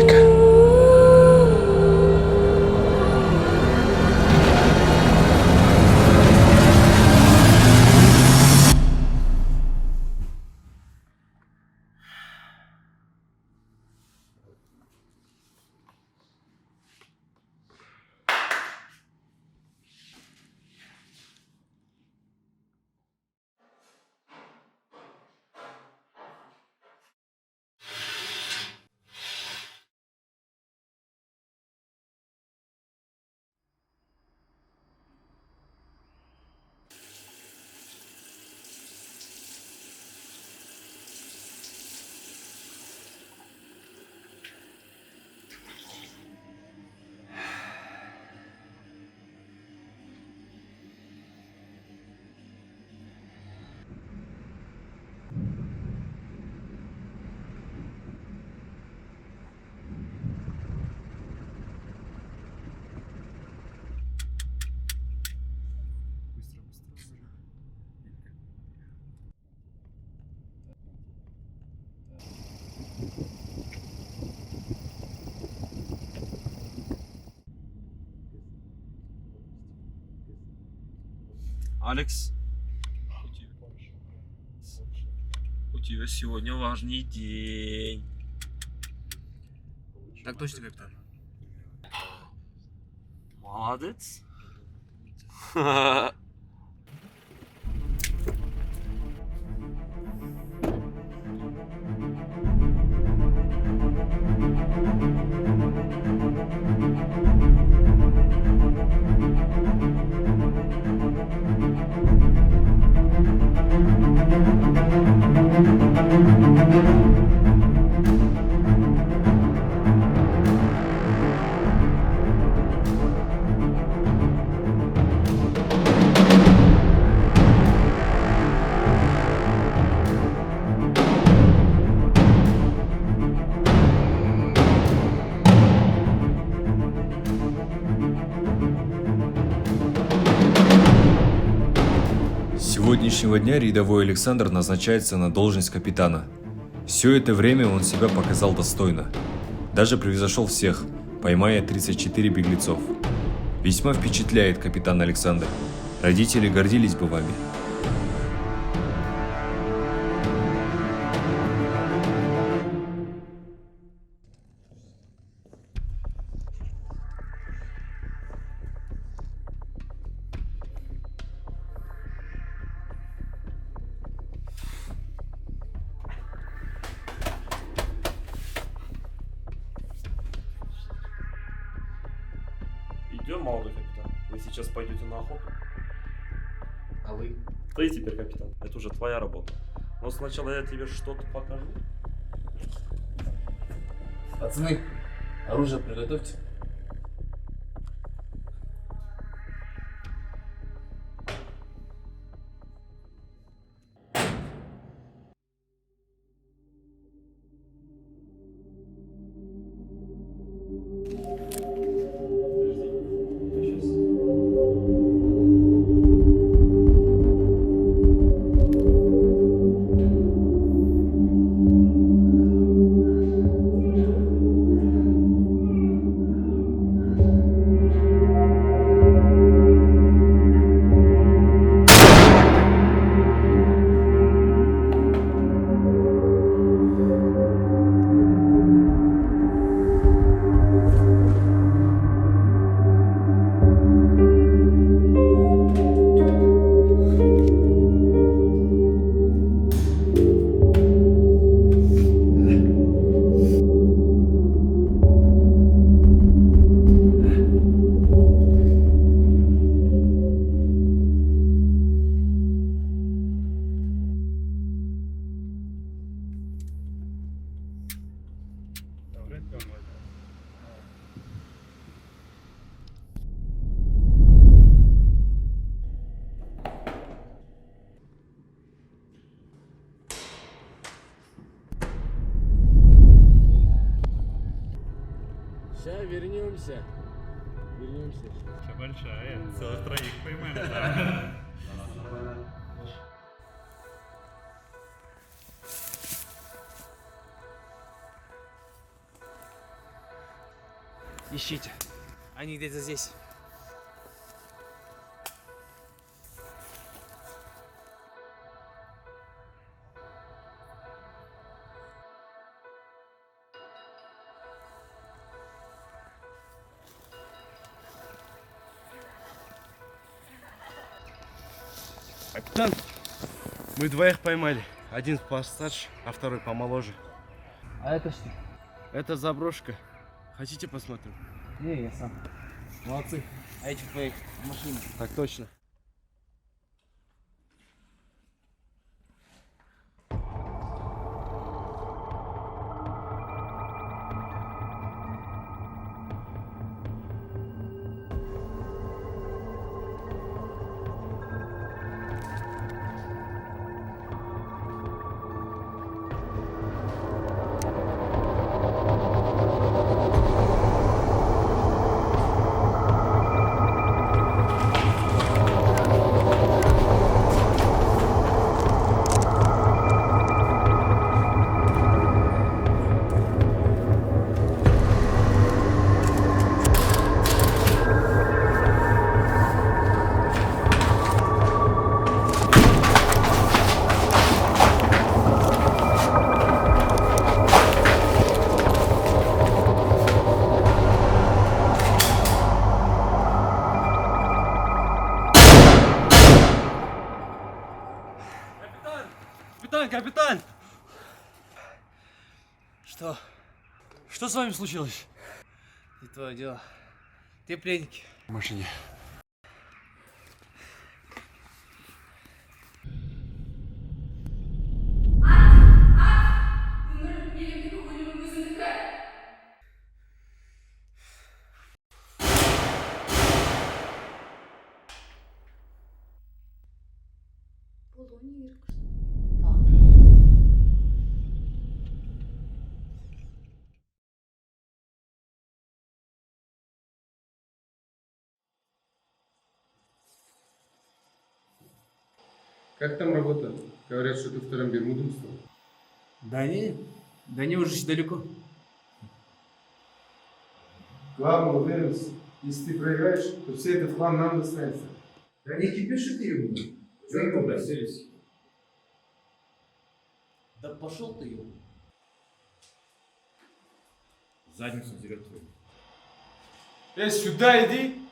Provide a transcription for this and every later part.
Америка. Алекс, у тебя сегодня важный день. Так точно, капитан. Молодец. С сегодняшнего дня рядовой Александр назначается на должность капитана. Все это время он себя показал достойно. Даже превзошел всех, поймая 34 беглецов. Весьма впечатляет капитан Александр. Родители гордились бы вами. Идем, молодой капитан. Вы сейчас пойдете на охоту. А вы? Ты теперь капитан. Это уже твоя работа. Но сначала я тебе что-то покажу. Пацаны, оружие приготовьте. Сейчас вернемся. Все большая, целых троих поймали. Да. Ищите. Они где-то здесь. Капитан, мы двоих поймали. Один постарше, а второй помоложе. А это что? Это заброшка. Хотите посмотрим? Не, я сам. Молодцы. А этих твоих в машине. Так точно. Капитан! Что? Что с вами случилось? Не твое дело. Ты пленники. В машине. Как там работа? Говорят, что ты вторым Бермудом стал. Да не уже далеко. Главное, уверенность. Если ты проиграешь, то все этот хлам нам достанется. Да не кипиши ты, Юга. Чего вы бросились? Да пошел ты его. Задницу дерет твою. Сюда иди!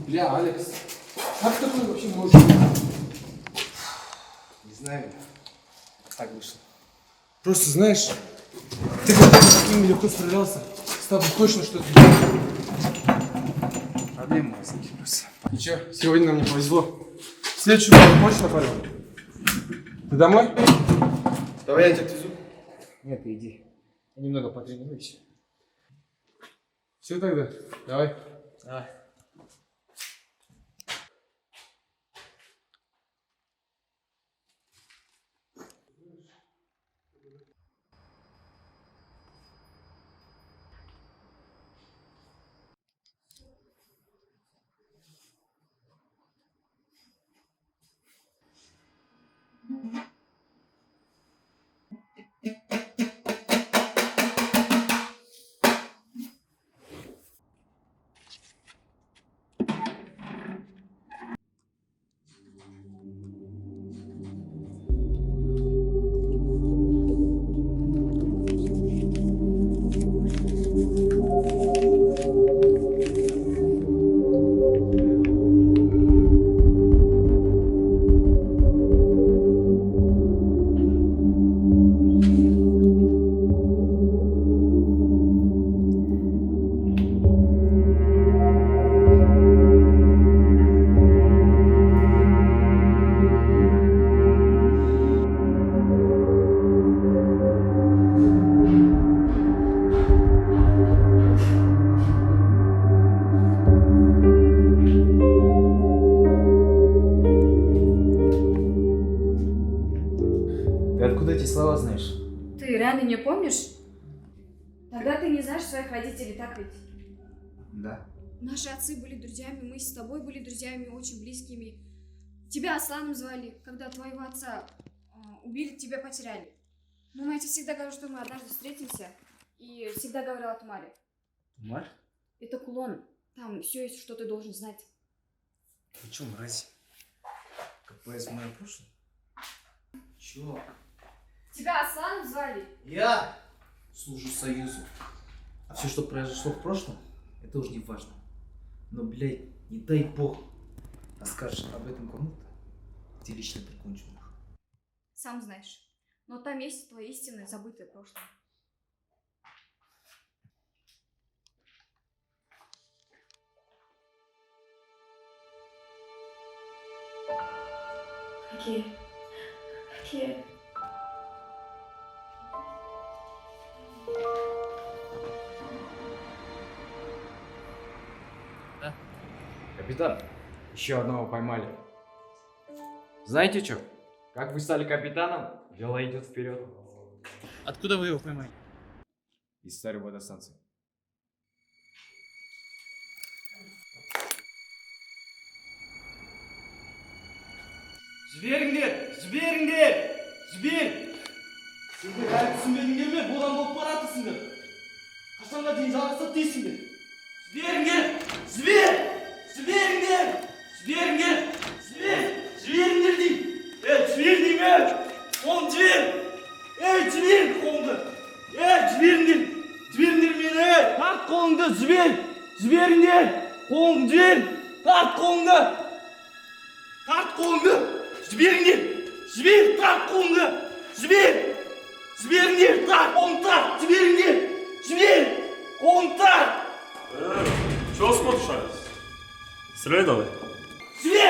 Бля, Алекс, как такое вообще может? Не знаю. Так вышло. Просто знаешь, ты когда с такими легко справлялся, с тобой точно что-то делать. Проблема возникла просто. Ничего, сегодня нам не повезло. В следующую пару точно пойдем. Ты домой? Давай я тебя отвезу. Нет, ты иди. Я немного потренируюсь. Все тогда, давай. Давай. помнишь? Тогда ты не знаешь своих родителей, так ведь? Да. Наши отцы были друзьями, мы с тобой были друзьями очень близкими. Тебя Асланом звали, когда твоего отца убили, тебя потеряли. Но я тебе всегда говорю, что мы однажды встретимся, и всегда говорила Тумаре. Тумар? Это кулон, там все есть, что ты должен знать. Ты чё, мразь? КПС в моем прошлом? Чё? Тебя Асланом звали? Я служу Союзу. А все, что произошло в прошлом, это уже не важно. Но, блядь, не дай бог, расскажешь об этом кому-то, где лично прикончу их. Сам знаешь. Но там есть твое истинное забытое прошлое. Какие? Капитан, еще одного поймали. Знаете что? Как вы стали капитаном, дело идет вперед. Откуда вы его поймали? Из старой водостанции. Жіберіңдер! Жіберіңдер! Жібер! Сендер әлі түсінбедіңдер ме? Бодан болып баратысыңдар. Қашанға дейін жалғасады дейсіңдер? Жіберіңдер! Жібер! Жіберіңдер! Жіберіңдер! Жібер! Жіберіңдер деймін! Жібер деймін! Қолын жібер! Жібер қолыңды! Жіберіңдер! Жіберіңдер мені! Тарт қолыңды! Жібер! Жіберіңдер! Қолыңды жібер! Тарт қолыңды! Тарт қолыңды! Жіберіңдер! Жібер! Тарт қолыңды! Жібер! Жіберіңдер! Тарт қолыңды! Тарт! Жіберіңдер! Жібер! Қолыңды тарт! Чего смотришь? Стреляй давай. Жібер!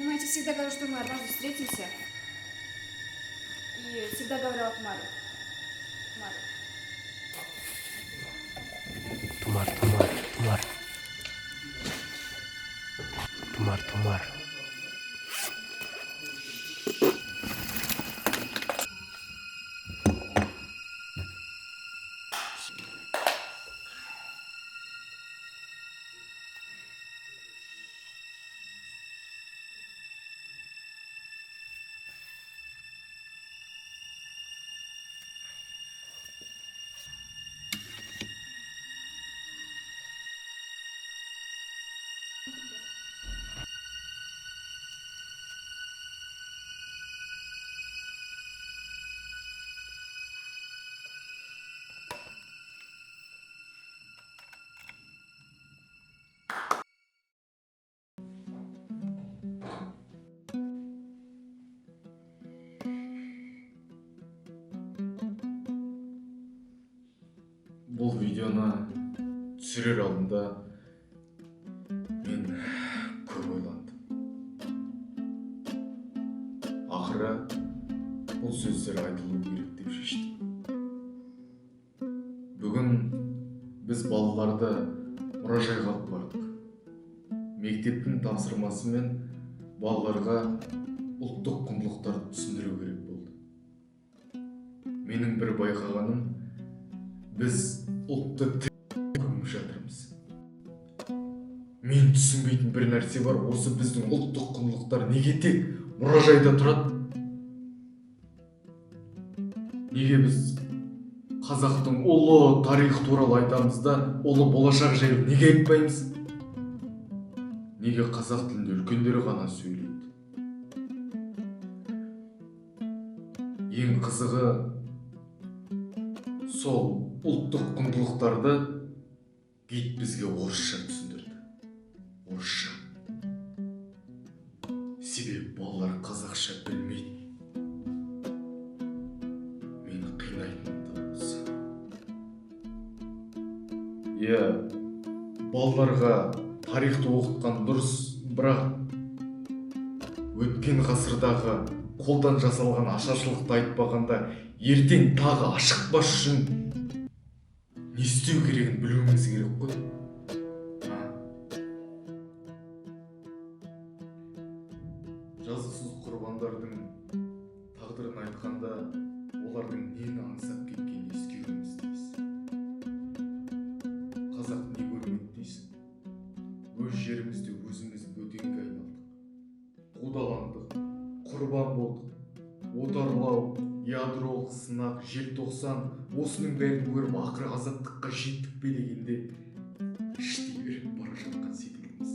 Я тебе всегда говорю, что мы однажды встретимся, и всегда говорила Тумаре. Тумар. Бұл видеоны түсірер алдында мен көп ойландым. Ақыры бұл сөздер айтылу керек деп шештім. Бүгін біз балаларды мұражайға алып бардық. Мектептің тапсырмасымен балаларға ұлттық құндылықтарды түсіндіру керек болды. Менің бір байқағаным, біз ұлтты көміп жатырмыз. Мен түсінбейтін бір нәрсе бар, осы біздің ұлттық құндылықтар неге тек мұражайда тұрады? Неге біз қазақтың ұлы тарих туралы айтамыз да, ұлы болашақ жайлы неге айтпаймыз? Неге қазақ тілінде үлкендері ғана сөйлейді? Ең қызығы, сол ұлттық құндылықтарды гид бізге орысша түсіндірді. Орысша. Себебі балалар қазақша білмейді. Мені қинайтын Иә, балаларға тарихты оқытқан дұрыс, бірақ өткен ғасырдағы қолдан жасалған ашаршылықты айтпағанда ертең тағы ашықпас үшін не істеу керегін білуіміз керек қой. Жазықсыз құрбандардың тағдырын айтқанда олардың нені аңсап кеткенін ескеруіміз тиіс. Қазақ не көрмеді дейсің? Өз жерімізде өзіміз бөтенге айналдық. Қудаландық, құрбан болдық. Отарлау, ядролық сынақ, желтоқсан, осының бәрін көріп ақыры азаттыққа жеттік пе дегенде іштей беріп бара жатқан секілдіміз.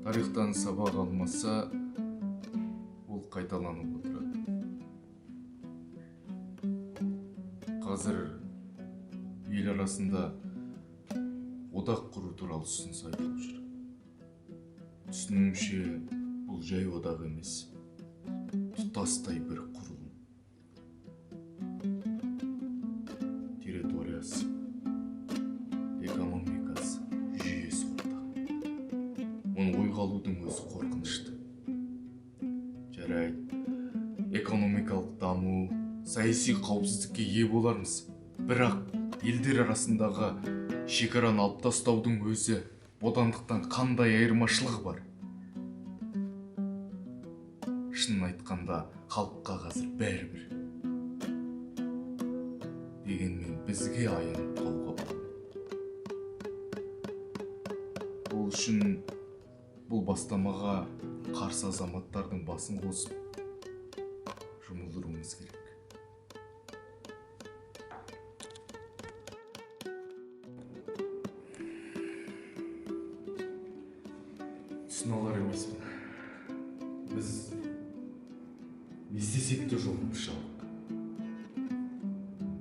Тарихтан сабақ алмаса, ол қайталанып отырады. Қазір ел арасында одақ құру туралы ұсыныс айтылып жүр. Түсінуімше, бұл жай одақ емес, тұтастай бір құрылым. Территориясы, экономикасы, жүйесі ортақ. Оны ойға алудың өзі қорқынышты. Жарайды, экономикалық даму, саяси қауіпсіздікке ие болармыз. Бірақ елдер арасындағы шекараны алып тастаудың өзі бодандықтан қандай айырмашылығы бар? Шынын айтқанда, халыққа қазір бәрібір. Дегенмен бізге аянып қалуға болады. Ол үшін бұл бастамаға қарсы азаматтардың басын қосып жұмылдыруымыз керек. Түсін алар емеспін. Біз не істесек те жолымыз жабық.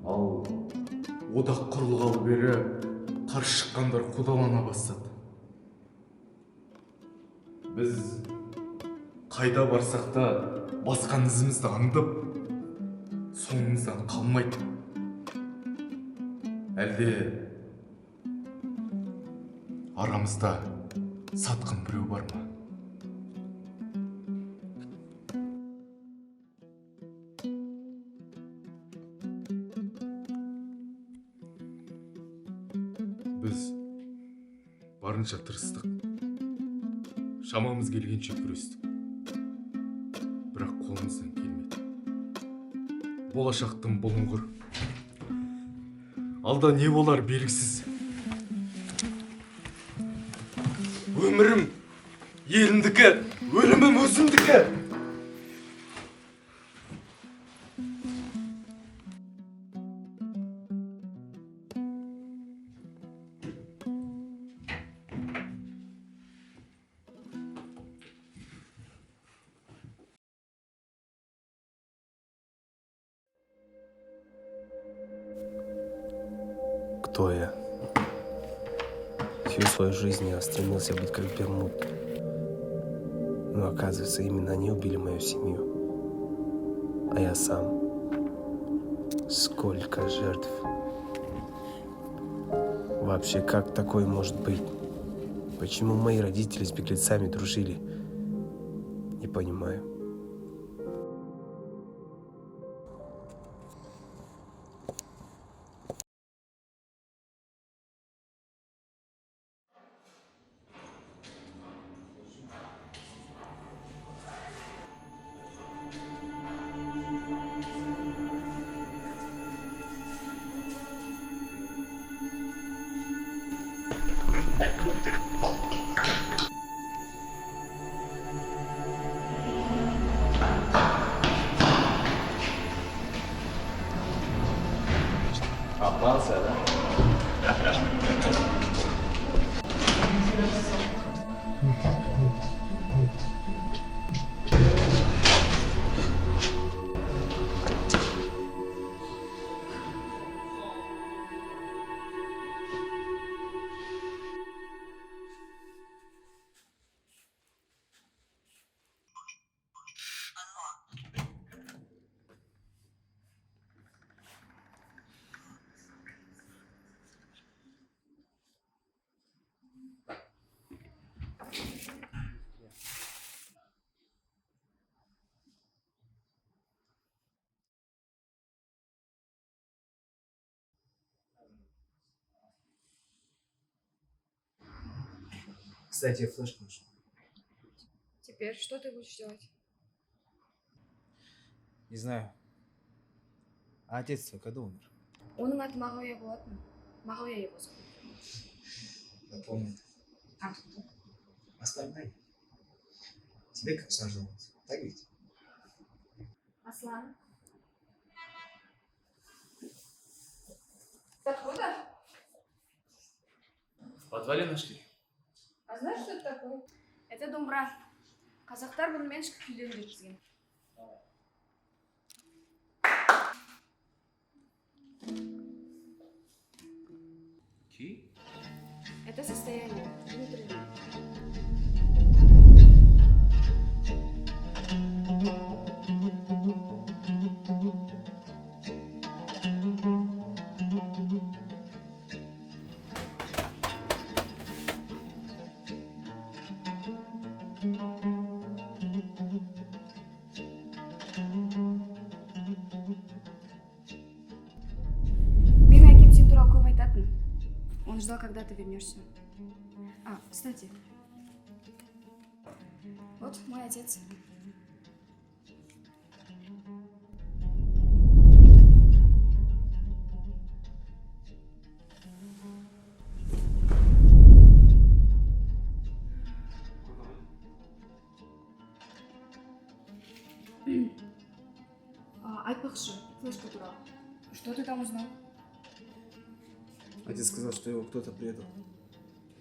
Ал одақ құрылғалы бері қарсы шыққандар қудалана бастады. Біз қайда барсақ та басқан ізімізді аңдып, соңымыздан қалмайды. Әлде арамызда сатқын біреу бар ма? Біз барынша тырыстық. Шамамыз келгенше күрестік. Бірақ қолымыздан келмеді. Болашақтың бұлыңғыр. Алда не болар белгісіз. Өмірім елімдікі, өлімім өзімдікі. Кто я? Всю свою жизнь я стремился быть как Бермуд. Но оказывается, именно они убили мою семью. А я сам. Сколько жертв. Вообще, как такое может быть? Почему мои родители с беглецами дружили? Не понимаю. Попался, да? Кстати, я флешку нашел. Теперь что ты будешь делать? Не знаю. А отец твой когда умер? Оның аты Мағауия болатын. Мағауия его зовут. Я помню. А кто? Остальные. Тебе как сложилось? Так ведь? Аслан. Ты откуда? В подвале нашли. А знаешь, что это такое? Это домбра. Казахтар бұнымен шықып күйлерін жеткізген. Ки? Это состояние внутреннее. Менің әкем сен туралы көп айтатын. Он ждал, когда ты вернешься. А, кстати. Вот мой отец. Айтпақшы, флешка туралы. Что ты там узнал? Отец сказал, что его кто-то предал.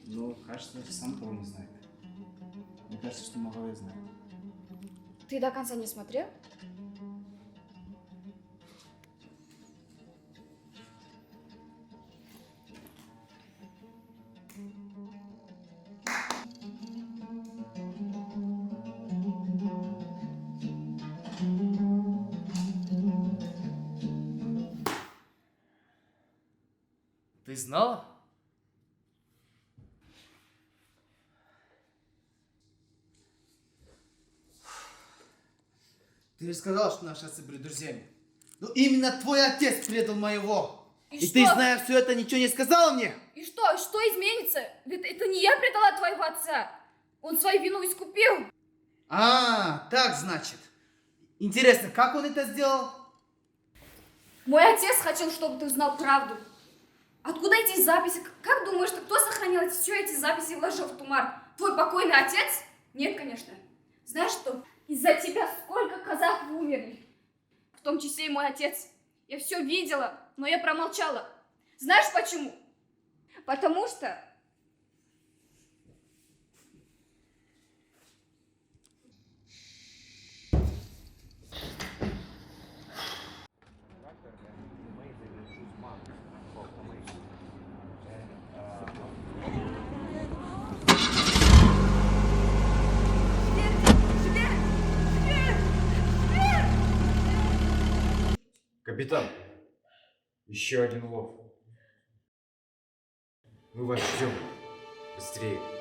Но, кажется, сам того не знает. Мне кажется, что Мағауия знает. Ты до конца не смотрел? Ты знала? Ты же сказал, что наши отцы были друзьями. Но именно твой отец предал моего. И что? ты, зная все это, ничего не сказала мне? И что? Что изменится? Это не я предала твоего отца. Он свою вину искупил. А, так значит. Интересно, как он это сделал? Мой отец хотел, чтобы ты узнал правду. Откуда эти записи? Как думаешь, кто сохранил все эти записи и вложил в тумар? Твой покойный отец? Нет, конечно. Знаешь что? Из-за тебя сколько казахов умерли. В том числе и мой отец. Я все видела, но я промолчала. Знаешь почему? Потому что... Капитан, еще один улов. Мы вас ждем. Быстрее.